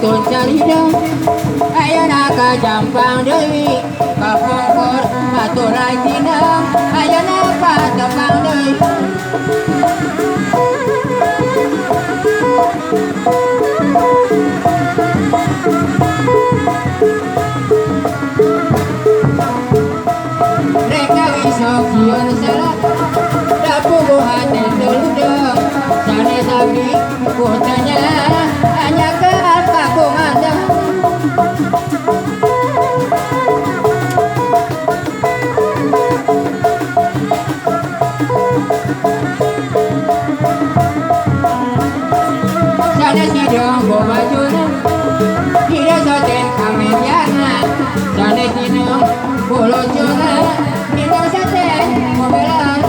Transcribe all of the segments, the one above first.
Tun carida ayana ka jampang deui kapungkur atur ayeuna ayana ka jampang deui reka wisok sieun salat dapugu hate tuludeung sanes abdi putanya hanya ke aku ngandang sana si dong bawa bajuna tidak soten kameriana sana si dong pulau cuna tidak soten mobilan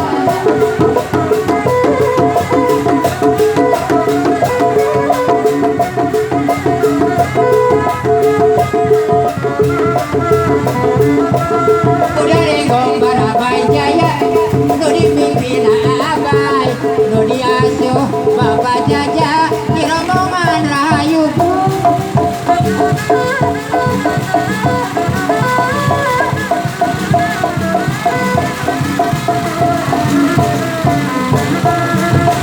udah renggong barabai jaya nu dipimpin abai nu diasuh bapak jaja di rombongan rahayu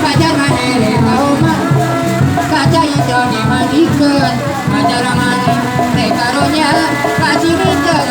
kajar manele kauma kaca hijau dimandikeun kajar mana rekaronya kasih hijau